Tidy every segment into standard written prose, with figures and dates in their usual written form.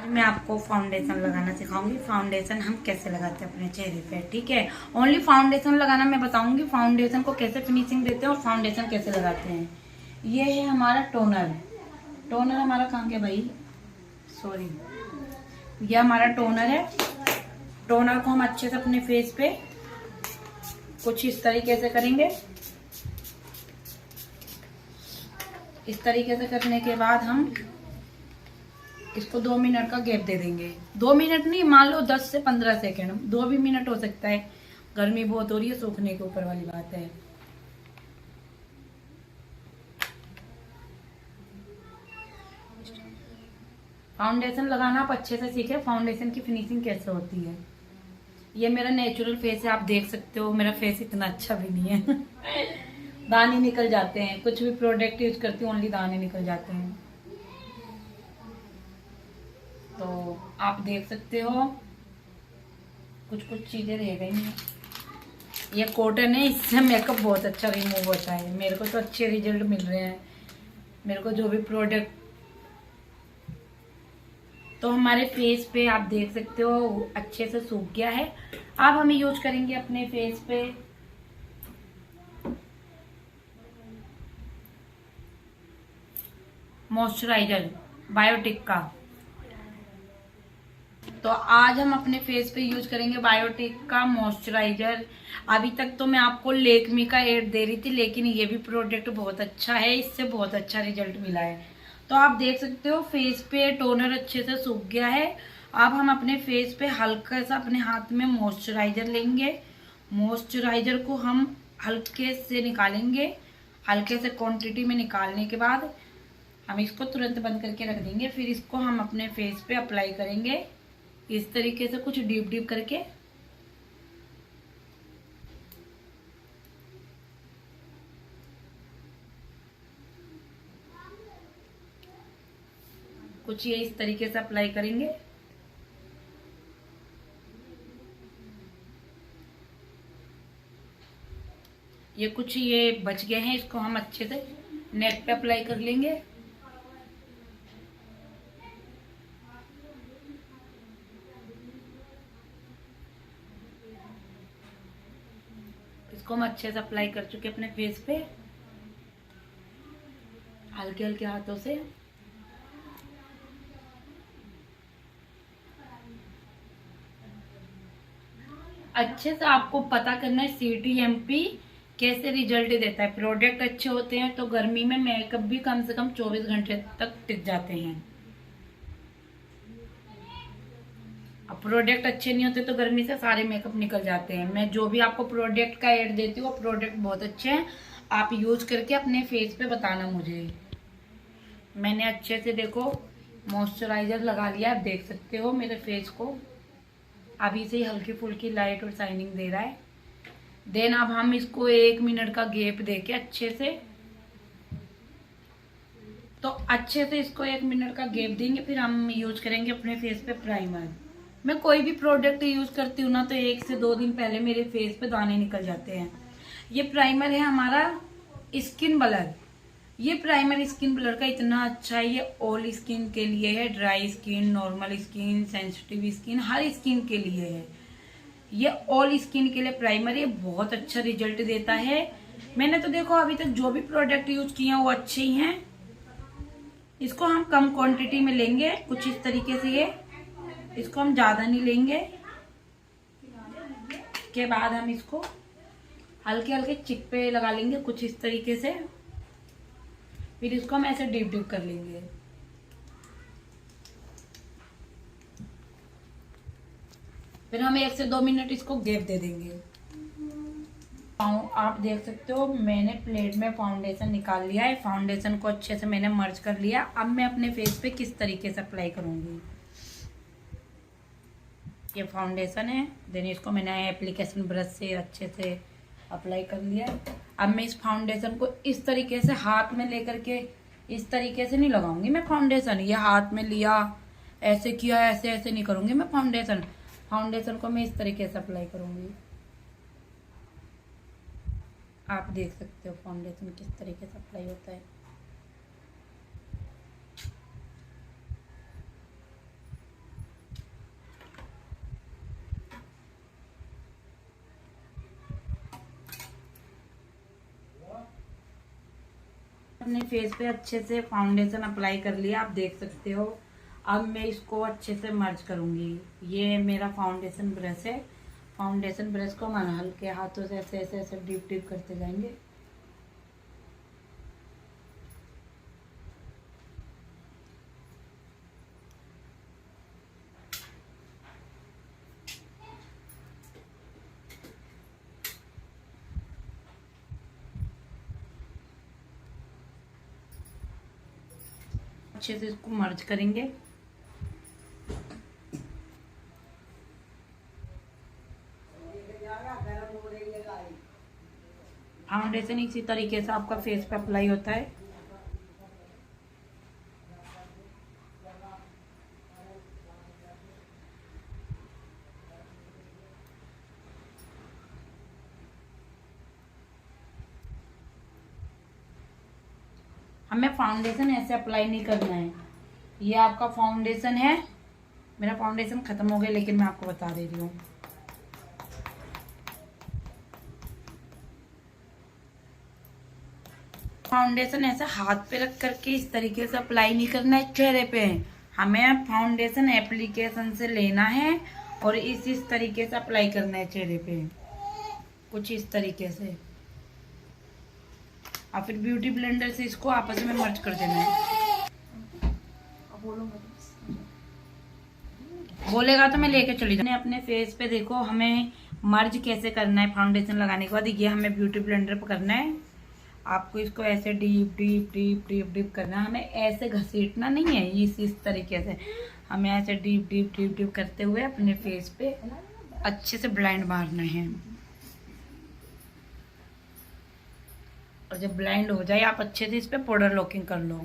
मैं आपको फाउंडेशन लगाना सिखाऊंगी। फाउंडेशन हम कैसे लगाते हैं अपने चेहरे पे, ठीक है। ओनली फाउंडेशन लगाना मैं बताऊंगी, फाउंडेशन को कैसे फिनिशिंग देते हैं और फाउंडेशन कैसे लगाते हैं। ये है हमारा टोनर। टोनर हमारा कहाँ गया भाई, सॉरी। ये हमारा टोनर है। टोनर को हम अच्छे से अपने फेस पे कुछ इस तरीके से करेंगे। इस तरीके से करने के बाद हम इसको 2 मिनट का गैप दे देंगे। 2 मिनट नहीं, मान लो 10 से 15 सेकेंड, 2 भी मिनट हो सकता है। गर्मी बहुत हो रही है, सूखने के ऊपर वाली बात है। फाउंडेशन लगाना आप अच्छे से सीखे, फाउंडेशन की फिनिशिंग कैसे होती है। ये मेरा नेचुरल फेस है, आप देख सकते हो। मेरा फेस इतना अच्छा भी नहीं है दाने निकल जाते हैं, कुछ भी प्रोडक्ट यूज करती हूँ ओनली दाने निकल जाते हैं। तो आप देख सकते हो कुछ कुछ चीजें रह गई हैं। ये कॉटन है, इससे मेकअप बहुत अच्छा रिमूव होता है। मेरे को तो अच्छे रिजल्ट मिल रहे हैं, मेरे को जो भी प्रोडक्ट। तो हमारे फेस पे आप देख सकते हो अच्छे से सूख गया है। अब हम यूज करेंगे अपने फेस पे मॉइस्चराइजर बायोटिक का। तो आज हम अपने फेस पे यूज करेंगे बायोटिक का मॉइस्चराइजर। अभी तक तो मैं आपको लेकमी का एड दे रही थी, लेकिन ये भी प्रोडक्ट बहुत अच्छा है, इससे बहुत अच्छा रिजल्ट मिला है। तो आप देख सकते हो फेस पे टोनर अच्छे से सूख गया है। अब हम अपने फेस पे हल्का सा अपने हाथ में मॉइस्चराइजर लेंगे। मॉइस्चराइजर को हम हल्के से निकालेंगे। हल्के से क्वांटिटी में निकालने के बाद हम इसको तुरंत बंद करके रख देंगे। फिर इसको हम अपने फेस पे अप्लाई करेंगे इस तरीके से, कुछ डीप डीप करके। कुछ ये इस तरीके से अप्लाई करेंगे। ये कुछ ये बच गए हैं, इसको हम अच्छे से नेक पे अप्लाई कर लेंगे। इसको हम अच्छे से अप्लाई कर चुके अपने फेस पे, हल्के हल्के हाथों से। अच्छे से आपको पता करना है CTMP कैसे रिजल्ट देता है। प्रोडक्ट अच्छे होते हैं तो गर्मी में मेकअप भी कम से कम 24 घंटे तक टिक जाते हैं। अब प्रोडक्ट अच्छे नहीं होते तो गर्मी से सारे मेकअप निकल जाते हैं। मैं जो भी आपको प्रोडक्ट का एड देती हूँ वो प्रोडक्ट बहुत अच्छे हैं, आप यूज करके अपने फेस पे बताना मुझे। मैंने अच्छे से देखो मॉइस्चराइजर लगा लिया, आप देख सकते हो मेरे फेस को अभी से ही हल्की फुल्की लाइट और शाइनिंग दे रहा है। देन अब हम इसको 1 मिनट का गैप देके अच्छे से, तो अच्छे से इसको 1 मिनट का गैप देंगे। फिर हम यूज करेंगे अपने फेस पे प्राइमर। मैं कोई भी प्रोडक्ट यूज करती हूँ ना तो 1 से 2 दिन पहले मेरे फेस पे दाने निकल जाते हैं। ये प्राइमर है हमारा स्किन ब्लर। ये प्राइमर स्किन ब्लर का इतना अच्छा है, ये ऑल स्किन के लिए है, dry skin, normal skin, sensitive skin, हर स्किन के लिए है। ये ऑल स्किन के लिए प्राइमर, ये बहुत अच्छा रिजल्ट देता है। मैंने तो देखो अभी तक जो भी प्रोडक्ट यूज किए हैं वो अच्छे ही हैं। इसको हम कम क्वांटिटी में लेंगे कुछ इस तरीके से, ये इसको हम ज्यादा नहीं लेंगे। के बाद हम इसको हल्के हल्के चिक पे लगा लेंगे कुछ इस तरीके से। फिर इसको हम ऐसे डीप डीप कर लेंगे। फिर हम 1 से 2 मिनट इसको गैप दे देंगे। आप देख सकते हो मैंने प्लेट में फाउंडेशन निकाल लिया है। फाउंडेशन को अच्छे से मैंने मर्ज कर लिया। अब मैं अपने फेस पे किस तरीके से अप्लाई करूंगी। ये फाउंडेशन है, देन इसको मैंने एप्लीकेशन ब्रश से अच्छे से अप्लाई कर लिया। अब मैं इस फाउंडेशन को इस तरीके से हाथ में लेकर के, इस तरीके से नहीं लगाऊंगी मैं फाउंडेशन। ये हाथ में लिया, ऐसे किया, ऐसे ऐसे नहीं करूंगी मैं फाउंडेशन। फाउंडेशन को मैं इस तरीके से अप्लाई करूंगी। आप देख सकते हो फाउंडेशन किस तरीके से अप्लाई होता है। अपने फेस पे अच्छे से फाउंडेशन अप्लाई कर लिया, आप देख सकते हो। अब मैं इसको अच्छे से मर्ज करूंगी। ये मेरा फाउंडेशन ब्रश है। फाउंडेशन ब्रश को हम हल्के हाथों से ऐसे ऐसे ऐसे डीप डीप करते जाएंगे। अच्छे से इसको मर्ज करेंगे। फाउंडेशन इसी तरीके से आपका फेस पे अप्लाई होता है। हमें फाउंडेशन ऐसे अप्लाई नहीं करना है। ये आपका फाउंडेशन है। मेरा फाउंडेशन खत्म हो गया, लेकिन मैं आपको बता दे रही हूँ। फाउंडेशन ऐसे हाथ पे रख करके इस तरीके से अप्लाई नहीं करना है चेहरे पे। हमें फाउंडेशन एप्लीकेशन से लेना है और इस तरीके से अप्लाई करना है चेहरे पे, कुछ इस तरीके से। और फिर ब्यूटी ब्लेंडर से इसको आपस में मर्ज कर देना है। बोलेगा तो मैं लेके चली जाऊँ। अपने फेस पे देखो हमें मर्ज कैसे करना है। फाउंडेशन लगाने के बाद ये हमें ब्यूटी ब्लेंडर पे करना है। आपको इसको ऐसे deep deep deep deep deep करना है। हमें ऐसे घसीटना नहीं है, इस तरीके से हमें ऐसे डीप डीप डीप डीप करते हुए अपने फेस पे अच्छे से ब्लेंड मारना है। और जब ब्लेंड हो जाए आप अच्छे से इस पे पाउडर लॉकिंग कर लो।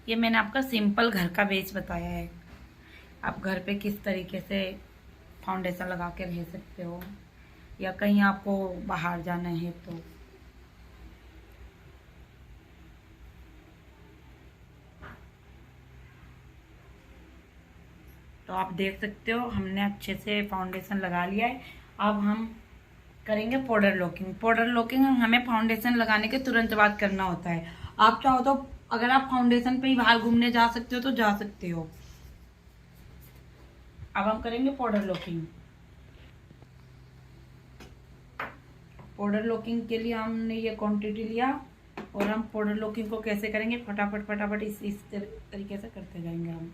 ये मैंने आपका सिंपल घर का बेस बताया है। आप घर पे किस तरीके से फाउंडेशन लगा के रह सकते हो, या कहीं आपको बाहर जाना है तो आप देख सकते हो हमने अच्छे से फाउंडेशन लगा लिया है। अब हम करेंगे पाउडर लॉकिंग। पाउडर लॉकिंग हमें फाउंडेशन लगाने के तुरंत बाद करना होता है। आप चाहो तो अगर आप फाउंडेशन पे ही बाहर घूमने जा सकते हो तो जा सकते हो। अब हम करेंगे पाउडर लॉकिंग। पाउडर लॉकिंग के लिए हमने ये क्वांटिटी लिया और हम पाउडर लॉकिंग को कैसे करेंगे, फटाफट फटाफट इस तरीके से करते जाएंगे हम।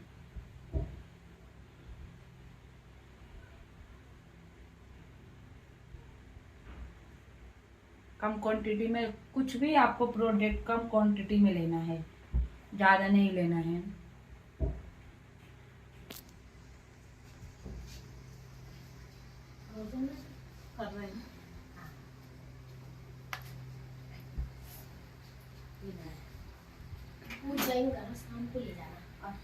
कम क्वांटिटी में, कुछ भी आपको प्रोडक्ट कम क्वांटिटी में लेना है, ज़्यादा नहीं लेना है। कर रहे हैं शाम को ले जाना।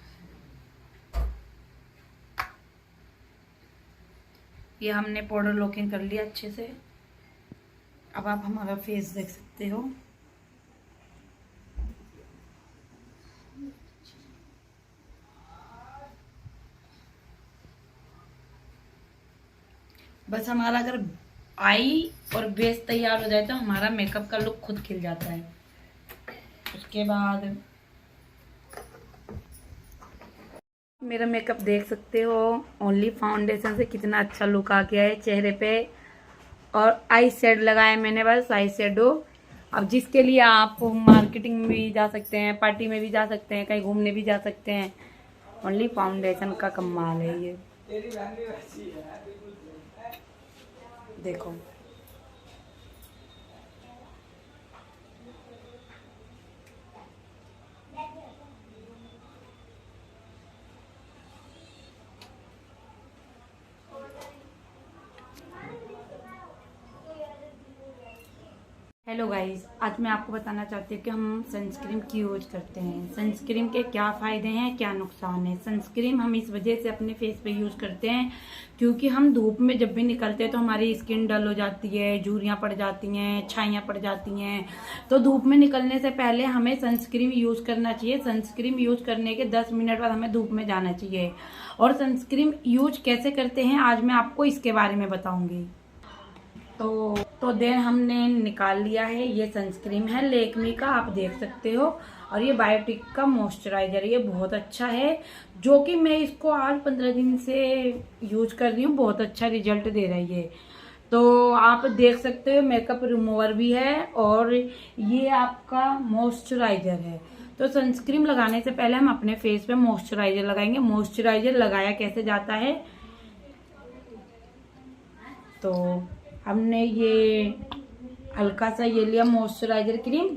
ये हमने पाउडर लॉकिंग कर लिया अच्छे से। अब आप हमारा फेस देख सकते हो। बस हमारा अगर आई और बेस तैयार हो जाए तो हमारा मेकअप का लुक खुद खिल जाता है। उसके बाद मेरा मेकअप देख सकते हो, ओनली फाउंडेशन से कितना अच्छा लुक आ गया है चेहरे पे। और आई शेड लगाया मैंने, बस आई शेडो। अब जिसके लिए आप मार्केटिंग में भी जा सकते हैं, पार्टी में भी जा सकते हैं, कहीं घूमने भी जा सकते हैं। ओनली फाउंडेशन का कमाल है ये। देखो हेलो गाइस, आज मैं आपको बताना चाहती हूँ कि हम सनस्क्रीन क्यों यूज करते हैं, सनस्क्रीन के क्या फ़ायदे हैं, क्या नुकसान है। सनस्क्रीन हम इस वजह से अपने फेस पे यूज़ करते हैं क्योंकि हम धूप में जब भी निकलते हैं तो हमारी स्किन डल हो जाती है, झुर्रियाँ पड़ जाती हैं, छाइयाँ पड़ जाती हैं। तो धूप में निकलने से पहले हमें सनस्क्रीन यूज़ करना चाहिए। सनस्क्रीन यूज़ करने के 10 मिनट बाद हमें धूप में जाना चाहिए। और सनस्क्रीन यूज कैसे करते हैं आज मैं आपको इसके बारे में बताऊँगी। तो तो देन हमने निकाल लिया है। ये सनस्क्रीन है लेकमी का, आप देख सकते हो। और ये बायोटिक का मॉइस्चराइजर, ये बहुत अच्छा है, जो कि मैं इसको आज 15 दिन से यूज कर रही हूँ। बहुत अच्छा रिजल्ट दे रही है। तो आप देख सकते हो मेकअप रिमूवर भी है और ये आपका मॉइस्चराइजर है। तो सनस्क्रीन लगाने से पहले हम अपने फेस पे मॉइस्चराइजर लगाएंगे। मॉइस्चराइजर लगाया कैसे जाता है, तो हमने ये हल्का सा ये लिया मॉइस्चराइजर क्रीम,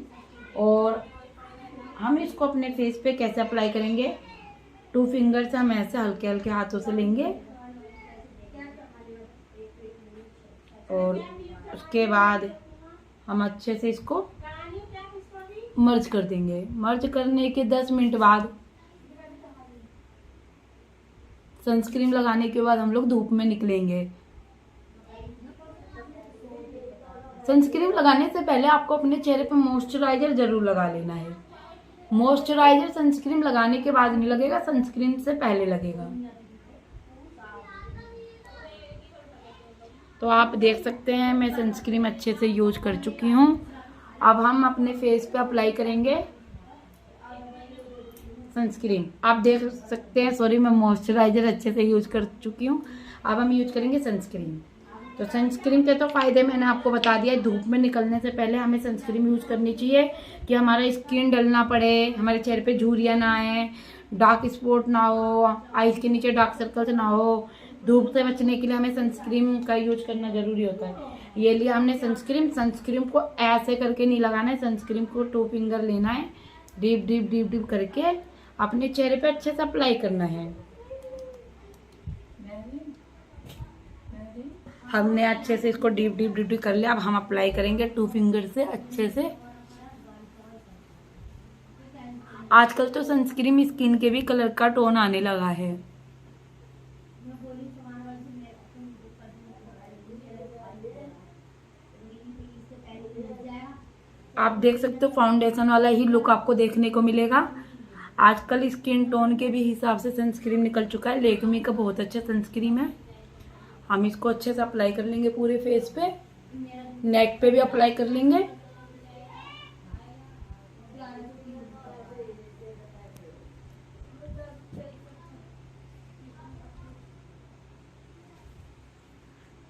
और हम इसको अपने फेस पे कैसे अप्लाई करेंगे, 2 फिंगर से हम ऐसे हल्के हल्के हाथों से लेंगे और उसके बाद हम अच्छे से इसको मर्ज कर देंगे। मर्ज करने के 10 मिनट बाद, सनस्क्रीन लगाने के बाद हम लोग धूप में निकलेंगे। सनस्क्रीन लगाने से पहले आपको अपने चेहरे पर मॉइस्चराइजर जरूर लगा लेना है। मॉइस्चराइजर सनस्क्रीन लगाने के बाद नहीं लगेगा, सनस्क्रीन से पहले लगेगा। तो आप देख सकते हैं मैं सनस्क्रीन अच्छे से यूज कर चुकी हूँ। अब हम अपने फेस पे अप्लाई करेंगे सनस्क्रीन। आप देख सकते हैं, सॉरी, मैं मॉइस्चराइजर अच्छे से यूज कर चुकी हूँ। अब हम यूज करेंगे सनस्क्रीन। तो सनस्क्रीन के तो फायदे मैंने आपको बता दिया। धूप में निकलने से पहले हमें सनस्क्रीन यूज करनी चाहिए कि हमारा स्किन डल ना पड़े, हमारे चेहरे पे झुर्रियाँ ना आए, डार्क स्पॉट ना हो, आईज के नीचे डार्क सर्कल्स ना हो। धूप से बचने के लिए हमें सनस्क्रीन का यूज करना जरूरी होता है। ये लिया हमने सनस्क्रीन को ऐसे करके नहीं लगाना है, सनस्क्रीन को 2 फिंगर लेना है, डीप डीप डीप डीप करके अपने चेहरे पे अच्छे से अप्लाई करना है। हमने अच्छे से इसको डीप डीप डीप डीप कर लिया। अब हम अप्लाई करेंगे 2 फिंगर से अच्छे से। आजकल तो सनस्क्रीन स्किन के भी कलर का टोन आने लगा है। आप देख सकते हो फाउंडेशन वाला ही लुक आपको देखने को मिलेगा। आजकल स्किन टोन के भी हिसाब से सनस्क्रीन निकल चुका है। लेकमी का बहुत अच्छा सनस्क्रीन है। हम इसको अच्छे से अप्लाई कर लेंगे पूरे फेस पे, नेक पे भी अप्लाई कर लेंगे।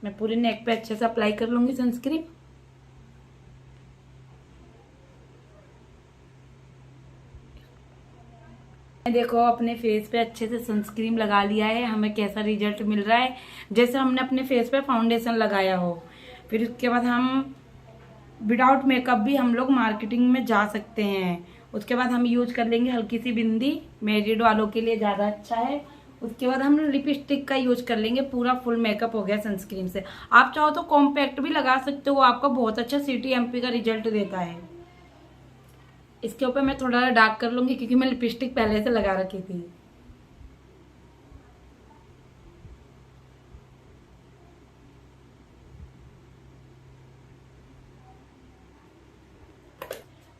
मैं पूरे नेक पे अच्छे से अप्लाई कर लूंगी सनस्क्रीन। देखो अपने फेस पे अच्छे से सनस्क्रीन लगा लिया है। हमें कैसा रिजल्ट मिल रहा है, जैसे हमने अपने फेस पे फाउंडेशन लगाया हो। फिर उसके बाद हम विदाउट मेकअप भी हम लोग मार्केटिंग में जा सकते हैं। उसके बाद हम यूज कर लेंगे हल्की सी बिंदी, मैरिड वालों के लिए ज़्यादा अच्छा है। उसके बाद हम लिपस्टिक का यूज कर लेंगे। पूरा फुल मेकअप हो गया सनस्क्रीन से। आप चाहो तो कॉम्पैक्ट भी लगा सकते हो, आपका बहुत अच्छा CTMP का रिजल्ट देता है। इसके ऊपर मैं थोड़ा डार्क कर लूंगी क्योंकि मैं लिपस्टिक पहले से लगा रखी थी।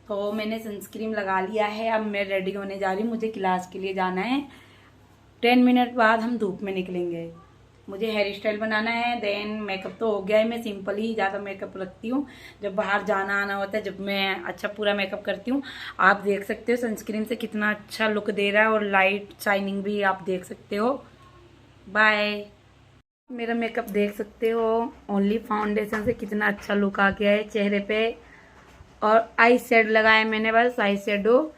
तो मैंने सनस्क्रीन लगा लिया है। अब मैं रेडी होने जा रही हूँ, मुझे क्लास के लिए जाना है। 10 मिनट बाद हम धूप में निकलेंगे। मुझे हेयर स्टाइल बनाना है, देन मेकअप तो हो गया है। मैं सिंपल ही ज़्यादा मेकअप रखती हूँ जब बाहर जाना आना होता है, जब मैं अच्छा पूरा मेकअप करती हूँ। आप देख सकते हो सनस्क्रीन से कितना अच्छा लुक दे रहा है और लाइट शाइनिंग भी आप देख सकते हो। बाय। मेरा मेकअप देख सकते हो, ओनली फाउंडेशन से कितना अच्छा लुक आ गया है चेहरे पे। और आई शेड लगाया मैंने, बस आई शेडो।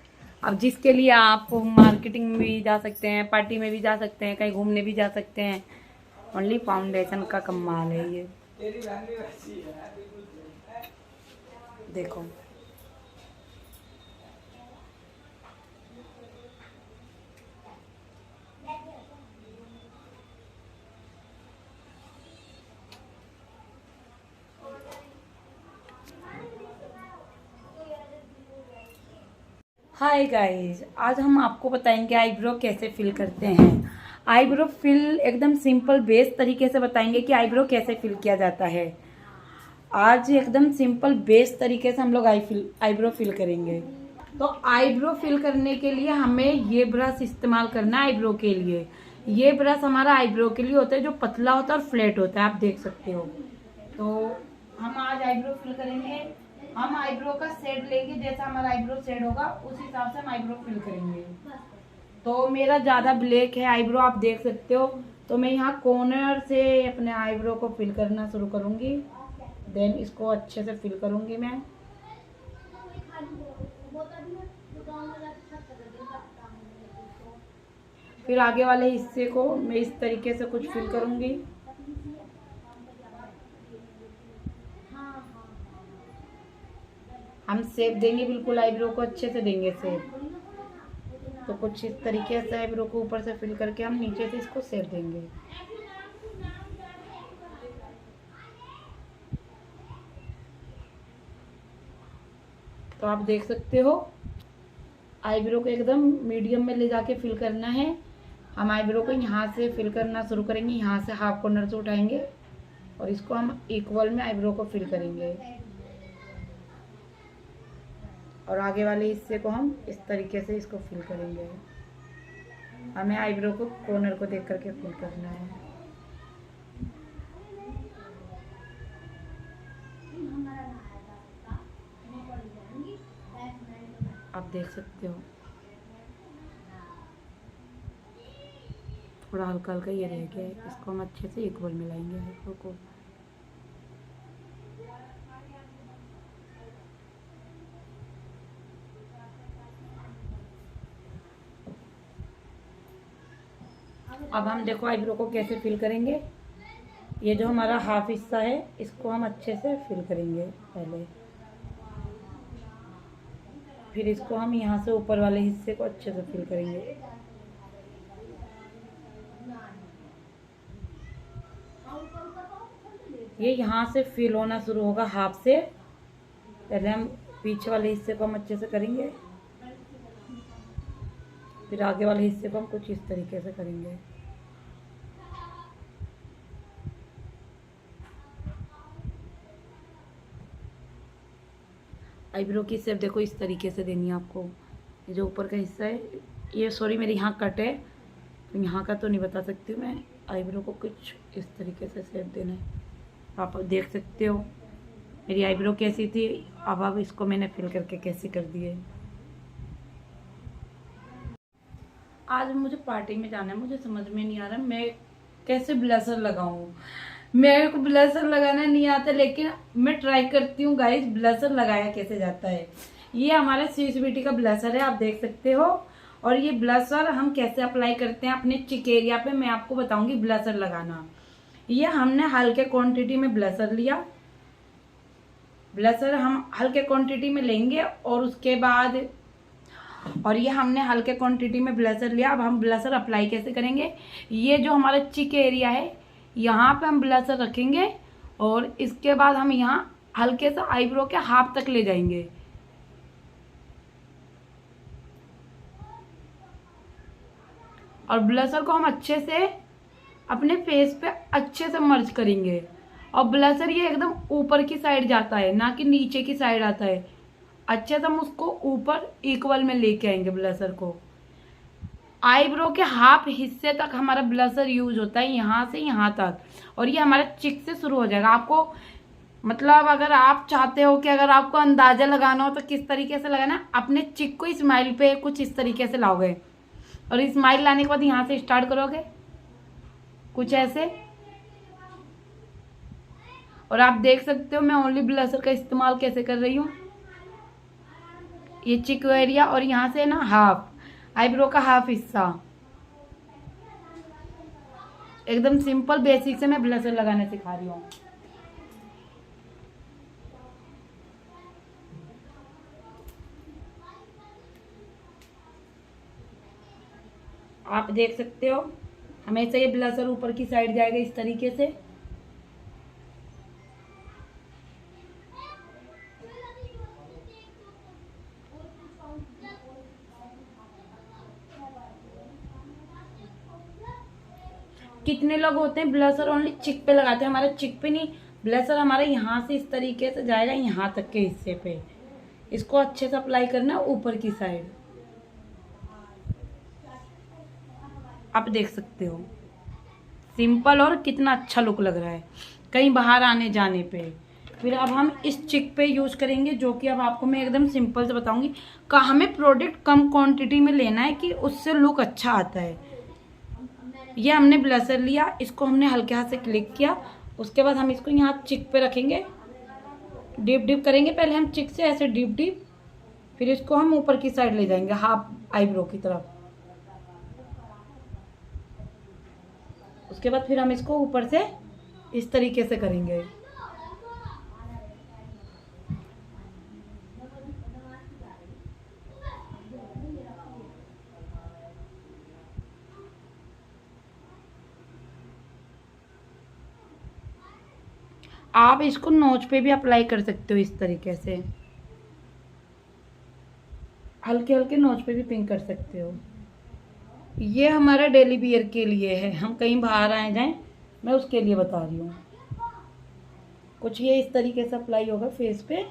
अब जिसके लिए आप मार्केटिंग में भी जा सकते हैं, पार्टी में भी जा सकते हैं, कहीं घूमने भी जा सकते हैं। ओनली फाउंडेशन का कमाल है ये। देखो हाय गाइस, आज हम आपको बताएंगे आईब्रो कैसे फिल करते हैं। आईब्रो फिल एकदम सिंपल बेस तरीके से बताएंगे कि आईब्रो कैसे फिल किया जाता है। आज एकदम सिंपल बेस तरीके से हम लोग आईब्रो फिल करेंगे। तो आईब्रो फिल करने के लिए हमें ये ब्रश इस्तेमाल करना है। आईब्रो के लिए ये ब्रश हमारा आईब्रो के लिए होता है, जो पतला होता है और फ्लैट होता है, आप देख सकते हो। तो हम आज आईब्रो फिल करेंगे। हम आईब्रो का शेड लेंगे, जैसा हमारा आईब्रो शेड होगा उस हिसाब से हम आईब्रो फिल करेंगे। तो मेरा ज़्यादा ब्लैक है आईब्रो, आप देख सकते हो। तो मैं यहाँ कॉर्नर से अपने आईब्रो को फिल करना शुरू करूँगी, देन इसको अच्छे से फिल करूँगी मैं। फिर आगे वाले हिस्से को मैं इस तरीके से कुछ फिल करूँगी। हम शेप देंगे, बिल्कुल आईब्रो को अच्छे से देंगे शेप। तो कुछ इस तरीके से आईब्रो को ऊपर से फिल करके हम नीचे से इसको शेप देंगे। तो आप देख सकते हो आईब्रो को एकदम मीडियम में ले जाके फिल करना है। हम आईब्रो को यहाँ से फिल करना शुरू करेंगे, यहाँ से हाफ कॉर्नर से उठाएंगे और इसको हम इक्वल में आईब्रो को फिल करेंगे। और आगे वाले हिस्से को हम इस तरीके से इसको फिल करेंगे। हमें आईब्रो को कॉर्नर को देख करके फिल करना है। आप देख सकते हो थोड़ा हल्का हल्का ये रह गया है, इसको हम अच्छे से इक्वल मिलाएंगे आईब्रो को। अब हम देखो आईब्रो को कैसे फिल करेंगे। ये जो हमारा हाफ हिस्सा है इसको हम अच्छे से फिल करेंगे पहले, फिर इसको हम यहाँ से ऊपर वाले हिस्से को अच्छे से फिल करेंगे। ये यहाँ से फिल होना शुरू होगा हाफ से। पहले हम पीछे वाले हिस्से को हम अच्छे से करेंगे, फिर आगे वाले हिस्से को हम कुछ इस तरीके से करेंगे। आईब्रो की शेप देखो इस तरीके से देनी है आपको। ये जो ऊपर का हिस्सा है, ये सॉरी मेरे यहाँ कट है तो यहाँ का तो नहीं बता सकती मैं। आईब्रो को कुछ इस तरीके से शेप देना है। आप देख सकते हो मेरी आईब्रो कैसी थी, अब इसको मैंने फिल करके कैसे कर दिए। आज मुझे पार्टी में जाना है, मुझे समझ में नहीं आ रहा मैं कैसे ब्लशर लगाऊं। मेरे को ब्लशर लगाना नहीं आता, लेकिन मैं ट्राई करती हूँ गाइस ब्लशर लगाया कैसे जाता है। ये हमारे स्विस ब्यूटी का ब्लशर है, आप देख सकते हो। और ये ब्लशर हम कैसे अप्लाई करते हैं अपने चिक एरिया पे, मैं आपको बताऊंगी ब्लशर लगाना। ये हमने हल्के क्वांटिटी में ब्लशर लिया। ब्लशर हम हल्के क्वांटिटी में लेंगे और उसके बाद ये हमने हल्के क्वांटिटी में ब्लशर लिया। अब हम ब्लशर अप्लाई कैसे करेंगे। ये जो हमारा चिक एरिया है यहाँ पे हम ब्लशर रखेंगे और इसके बाद हम यहाँ हल्के से आईब्रो के हाफ तक ले जाएंगे। और ब्लशर को हम अच्छे से अपने फेस पे अच्छे से मर्ज करेंगे। और ब्लशर ये एकदम ऊपर की साइड जाता है, ना कि नीचे की साइड आता है। अच्छे से हम उसको ऊपर इक्वल में लेके आएंगे ब्लशर को। आईब्रो के हाफ हिस्से तक हमारा ब्लशर यूज होता है, यहाँ से यहाँ तक। और ये हमारे चिक से शुरू हो जाएगा। आपको मतलब अगर आप चाहते हो कि अगर आपको अंदाजा लगाना हो तो किस तरीके से लगाना, अपने चिक को स्माइल पे कुछ इस तरीके से लाओगे और स्माइल लाने के बाद यहाँ से स्टार्ट करोगे कुछ ऐसे। और आप देख सकते हो मैं ओनली ब्लशर का इस्तेमाल कैसे कर रही हूँ। ये चिक एरिया और यहाँ से ना हाफ आईब्रो का हाफ हिस्सा, एकदम सिंपल बेसिक से मैं ब्लशर लगाने सिखा रही हूँ। आप देख सकते हो हमेशा ये ब्लशर ऊपर की साइड जाएगा इस तरीके से। कितने लोग होते हैं ब्लशर ओनली चिक पे लगाते हैं, हमारे चिक पे नहीं। ब्लशर हमारे यहाँ से इस तरीके से जाएगा यहाँ तक के हिस्से पे। इसको अच्छे से अप्लाई करना है ऊपर की साइड। आप देख सकते हो सिंपल और कितना अच्छा लुक लग रहा है कहीं बाहर आने जाने पे। फिर अब हम इस चिक पे यूज़ करेंगे, जो कि अब आपको मैं एकदम सिंपल से बताऊंगी। हमें प्रोडक्ट कम क्वांटिटी में लेना है कि उससे लुक अच्छा आता है। ये हमने ब्लशर लिया, इसको हमने हल्के हाथ से क्लिक किया, उसके बाद हम इसको यहाँ चिक पे रखेंगे, डीप डीप करेंगे। पहले हम चिक से ऐसे डीप डीप, फिर इसको हम ऊपर की साइड ले जाएंगे हाफ आईब्रो की तरफ। उसके बाद फिर हम इसको ऊपर से इस तरीके से करेंगे। आप इसको नोच पे भी अप्लाई कर सकते हो इस तरीके से, हल्के हल्के नोच पे भी पिंक कर सकते हो। ये हमारा डेली वियर के लिए है, हम कहीं बाहर आए जाएं, मैं उसके लिए बता रही हूँ। कुछ ये इस तरीके से अप्लाई होगा फेस पे,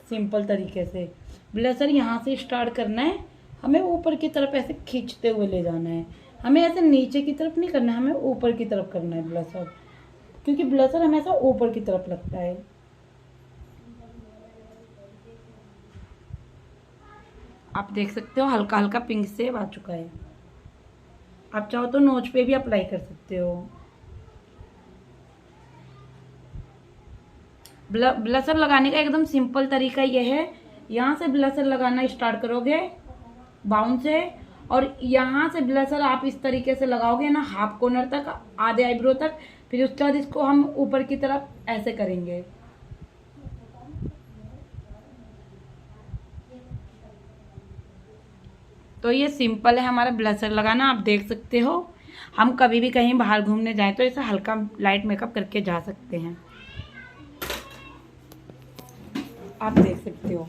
सिंपल तरीके से। ब्लशर यहाँ से स्टार्ट करना है, हमें ऊपर की तरफ ऐसे खींचते हुए ले जाना है। हमें ऐसे नीचे की तरफ नहीं करना है, हमें ऊपर की तरफ करना है ब्लशर, क्योंकि ब्लशर हमेशा ऊपर की तरफ लगता है। आप देख सकते हो हल्का हल्का पिंक से आ चुका है। आप चाहो तो नोच पे भी अप्लाई कर सकते हो। ब्लशर लगाने का एकदम सिंपल तरीका यह है, यहाँ से ब्लशर लगाना स्टार्ट करोगे बाउंड से, और यहाँ से ब्लशर आप इस तरीके से लगाओगे ना हाफ कॉर्नर तक, आधे आईब्रो तक। फिर उसके बाद इसको हम ऊपर की तरफ ऐसे करेंगे। तो ये सिंपल है हमारा ब्लशर लगाना, आप देख सकते हो। हम कभी भी कहीं बाहर घूमने जाएं तो ऐसा हल्का लाइट मेकअप करके जा सकते हैं, आप देख सकते हो।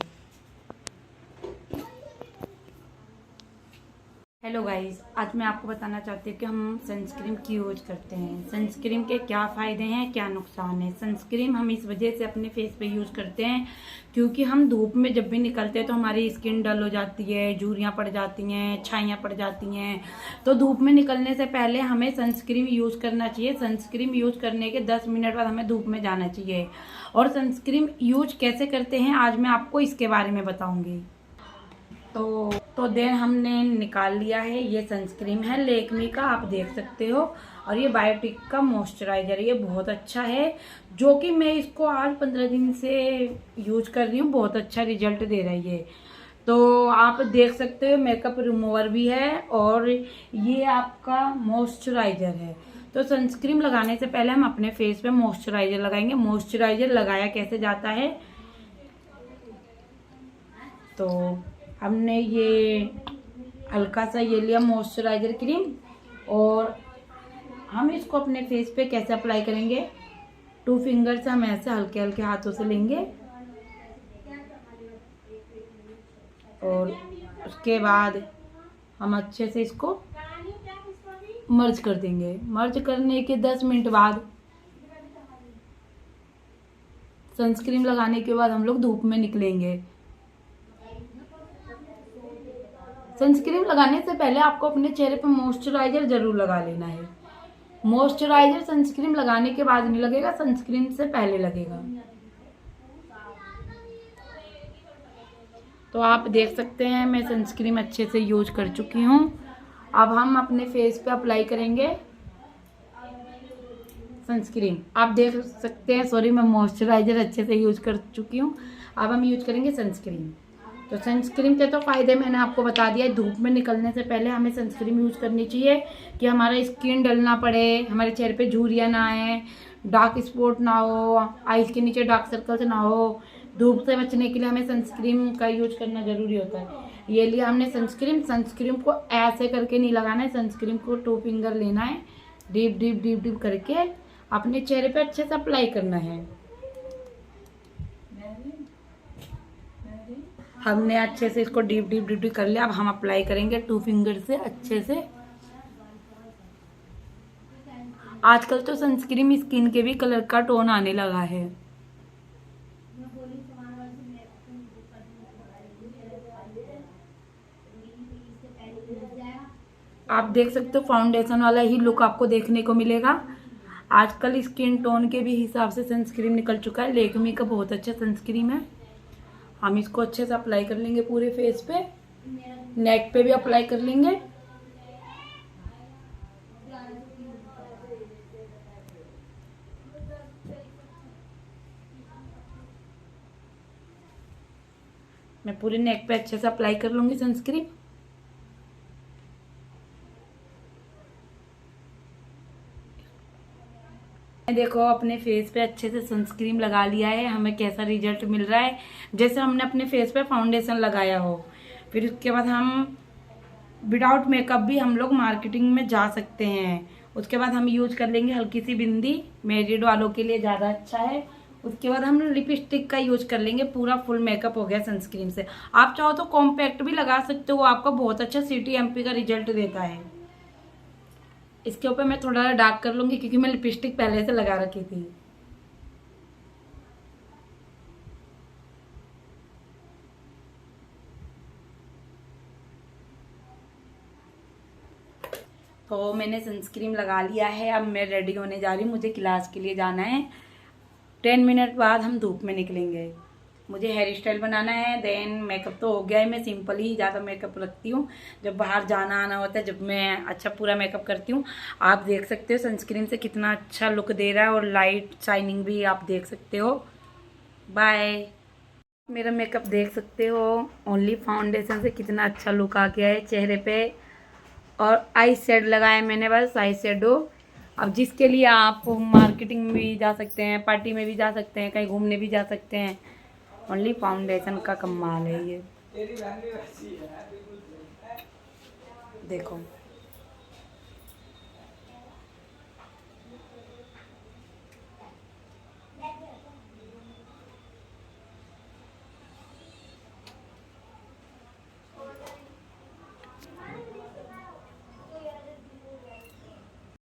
हेलो गाइस, आज मैं आपको बताना चाहती हूँ कि हम सनस्क्रीन क्यों यूज करते हैं, सनस्क्रीन के क्या फ़ायदे हैं, क्या नुकसान है। सनस्क्रीन हम इस वजह से अपने फेस पे यूज़ करते हैं क्योंकि हम धूप में जब भी निकलते हैं तो हमारी स्किन डल हो जाती है, झुर्रियाँ पड़ जाती हैं, छाइयाँ पड़ जाती हैं। तो धूप में निकलने से पहले हमें सनस्क्रीन यूज़ करना चाहिए। सनस्क्रीन यूज़ करने के 10 मिनट बाद हमें धूप में जाना चाहिए। और सनस्क्रीन यूज कैसे करते हैं आज मैं आपको इसके बारे में बताऊँगी। तो देन हमने निकाल लिया है, ये सनस्क्रीन है लेकमी का, आप देख सकते हो। और ये बायोटिक का मॉइस्चराइजर, ये बहुत अच्छा है, जो कि मैं इसको आज 15 दिन से यूज कर रही हूँ, बहुत अच्छा रिजल्ट दे रहा है ये। तो आप देख सकते हो मेकअप रिमूवर भी है और ये आपका मॉइस्चराइजर है। तो सनस्क्रीन लगाने से पहले हम अपने फेस पे मॉइस्चराइजर लगाएंगे। मॉइस्चराइजर लगाया कैसे जाता है, तो हमने ये हल्का सा ये लिया मॉइस्चराइजर क्रीम, और हम इसको अपने फेस पे कैसे अप्लाई करेंगे, 2 फिंगर से हम ऐसे हल्के हल्के हाथों से लेंगे और उसके बाद हम अच्छे से इसको मर्ज कर देंगे। मर्ज करने के 10 मिनट बाद, सनस्क्रीन लगाने के बाद हम लोग धूप में निकलेंगे। सनस्क्रीन लगाने से पहले आपको अपने चेहरे पर मॉइस्चराइजर जरूर लगा लेना है। मॉइस्चराइजर सनस्क्रीन लगाने के बाद नहीं लगेगा, सनस्क्रीन से पहले लगेगा। तो आप देख सकते हैं मैं सनस्क्रीन अच्छे से यूज कर चुकी हूँ। अब हम अपने फेस पे अप्लाई करेंगे सनस्क्रीन। आप देख सकते हैं, सॉरी, मैं मॉइस्चराइजर अच्छे से यूज कर चुकी हूँ। अब हम यूज करेंगे सनस्क्रीन। तो सनस्क्रीन के तो फायदे मैंने आपको बता दिया। धूप में निकलने से पहले हमें सनस्क्रीन यूज करनी चाहिए कि हमारा स्किन डल ना पड़े, हमारे चेहरे पे झुर्रियाँ ना आए, डार्क स्पॉट ना हो, आईज के नीचे डार्क सर्कल्स ना हो। धूप से बचने के लिए हमें सनस्क्रीन का यूज करना जरूरी होता है। ये लिया हमने सनस्क्रीन। सनस्क्रीन को ऐसे करके नहीं लगाना है, सनस्क्रीन को 2 फिंगर लेना है, डीप डीप डीप डीप करके अपने चेहरे पे अच्छे से अप्लाई करना है। हमने अच्छे से इसको डीप डीप डीप डीप कर लिया। अब हम अप्लाई करेंगे 2 फिंगर से अच्छे से। आजकल तो सनस्क्रीन स्किन के भी कलर का टोन आने लगा है। आप देख सकते हो फाउंडेशन वाला ही लुक आपको देखने को मिलेगा। आजकल स्किन टोन के भी हिसाब से सनस्क्रीन निकल चुका है। लेकमी का बहुत अच्छा सनस्क्रीन है। हम इसको अच्छे से अप्लाई कर लेंगे पूरे फेस पे, नेक पे भी अप्लाई कर लेंगे। मैं पूरे नेक पे अच्छे से अप्लाई कर लूंगी सनस्क्रीन। देखो अपने फेस पे अच्छे से सनस्क्रीन लगा लिया है, हमें कैसा रिजल्ट मिल रहा है। जैसे हमने अपने फेस पे फाउंडेशन लगाया हो, फिर उसके बाद हम विदाउट मेकअप भी हम लोग मार्केटिंग में जा सकते हैं। उसके बाद हम यूज कर लेंगे हल्की सी बिंदी, मैरिड वालों के लिए ज़्यादा अच्छा है। उसके बाद हम लिपस्टिक का यूज कर लेंगे। पूरा फुल मेकअप हो गया सनस्क्रीन से। आप चाहो तो कॉम्पैक्ट भी लगा सकते हो, आपका बहुत अच्छा CTMP का रिजल्ट देता है। इसके ऊपर मैं थोड़ा डार्क कर लूंगी क्योंकि मैं लिपस्टिक पहले से लगा रखी थी। तो मैंने सनस्क्रीन लगा लिया है। अब मैं रेडी होने जा रही हूँ, मुझे क्लास के लिए जाना है। 10 मिनट बाद हम धूप में निकलेंगे। मुझे हेयर स्टाइल बनाना है, देन मेकअप तो हो गया है। मैं सिंपल ही ज़्यादा मेकअप रखती हूँ जब बाहर जाना आना होता है, जब मैं अच्छा पूरा मेकअप करती हूँ। आप देख सकते हो सनस्क्रीन से कितना अच्छा लुक दे रहा है, और लाइट शाइनिंग भी आप देख सकते हो। बाय। मेरा मेकअप देख सकते हो, ओनली फाउंडेशन से कितना अच्छा लुक आ गया है चेहरे पे। और आई शेड लगाया मैंने, बस आई शेडो। अब जिसके लिए आप मार्केटिंग में भी जा सकते हैं, पार्टी में भी जा सकते हैं, कहीं घूमने भी जा सकते हैं। ओनली फाउंडेशन का कमाल है ये। देखो